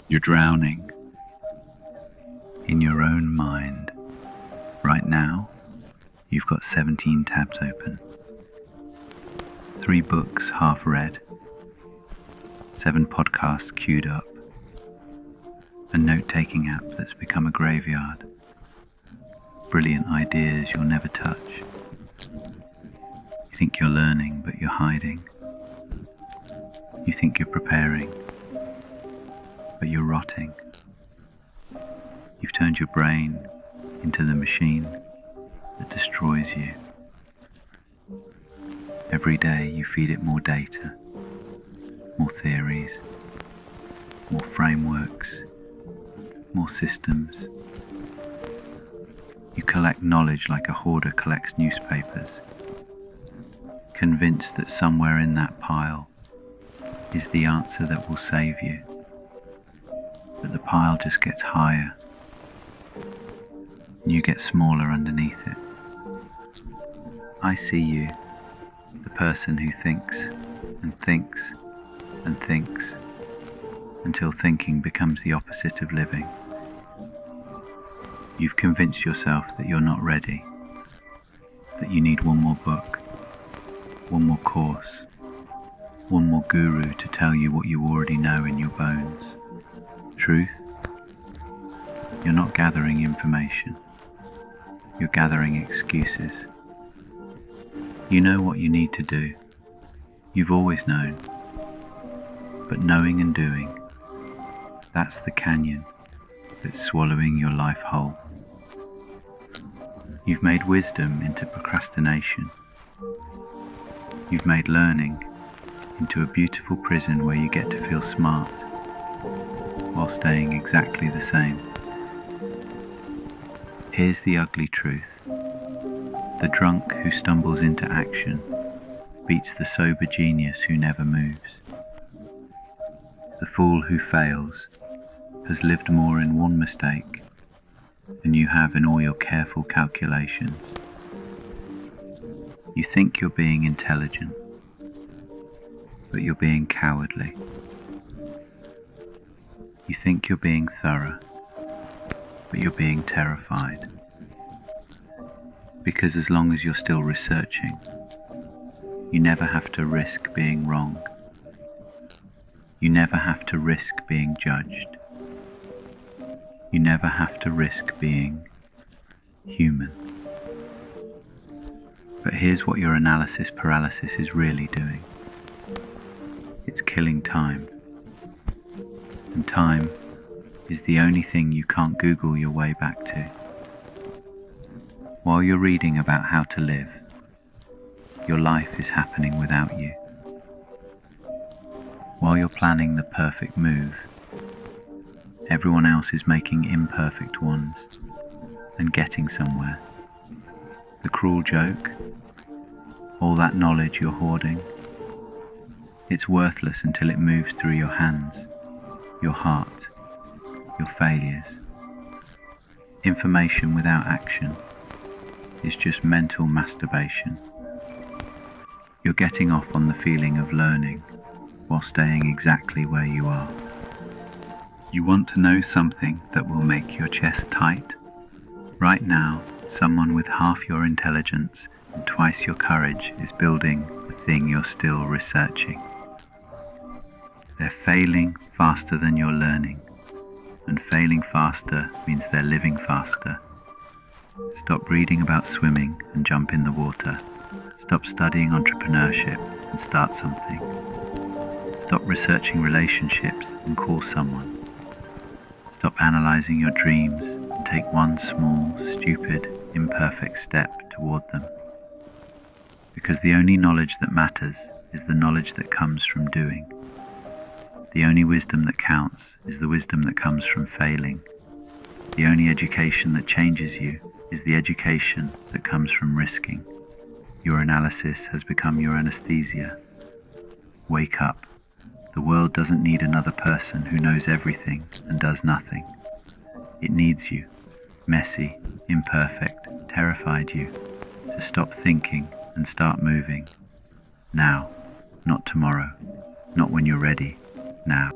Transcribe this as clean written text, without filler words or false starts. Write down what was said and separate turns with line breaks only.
You're drowning in your own mind. Right now, you've got 17 tabs open, 3 books half read, 7 podcasts queued up, a note-taking app that's become a graveyard, brilliant ideas you'll never touch. You think you're learning, but you're hiding. You think you're preparing, but you're rotting. You've turned your brain into the machine that destroys you. Every day you feed it more data, more theories, more frameworks, more systems. You collect knowledge like a hoarder collects newspapers, convinced that somewhere in that pile is the answer that will save you. But the pile just gets higher, and you get smaller underneath it. I see you, the person who thinks and thinks and thinks until thinking becomes the opposite of living. You've convinced yourself that you're not ready, that you need one more book, one more course, one more guru to tell you what you already know in your bones. Truth? You're not gathering information. You're gathering excuses. You know what you need to do. You've always known. But knowing and doing, that's the canyon that's swallowing your life whole. You've made wisdom into procrastination. You've made learning into a beautiful prison where you get to feel smart while staying exactly the same. Here's the ugly truth. The drunk who stumbles into action beats the sober genius who never moves. The fool who fails has lived more in one mistake than you have in all your careful calculations. You think you're being intelligent, but you're being cowardly. You think you're being thorough, but you're being terrified. Because as long as you're still researching, you never have to risk being wrong. You never have to risk being judged. You never have to risk being human. But here's what your analysis paralysis is really doing. It's killing time. And time is the only thing you can't Google your way back to. While you're reading about how to live, your life is happening without you. While you're planning the perfect move, everyone else is making imperfect ones and getting somewhere. The cruel joke, all that knowledge you're hoarding, it's worthless until it moves through your hands, your heart, your failures. Information without action is just mental masturbation. You're getting off on the feeling of learning while staying exactly where you are. You want to know something that will make your chest tight? Right now, someone with half your intelligence and twice your courage is building the thing you're still researching. They're failing faster than you're learning, and failing faster means they're living faster. Stop reading about swimming and jump in the water. Stop studying entrepreneurship and start something. Stop researching relationships and call someone. Stop analyzing your dreams and take one small, stupid, imperfect step toward them. Because the only knowledge that matters is the knowledge that comes from doing. The only wisdom that counts is the wisdom that comes from failing. The only education that changes you is the education that comes from risking. Your analysis has become your anesthesia. Wake up. The world doesn't need another person who knows everything and does nothing. It needs you, messy, imperfect, terrified you, to stop thinking and start moving. Now, not tomorrow, not when you're ready, now.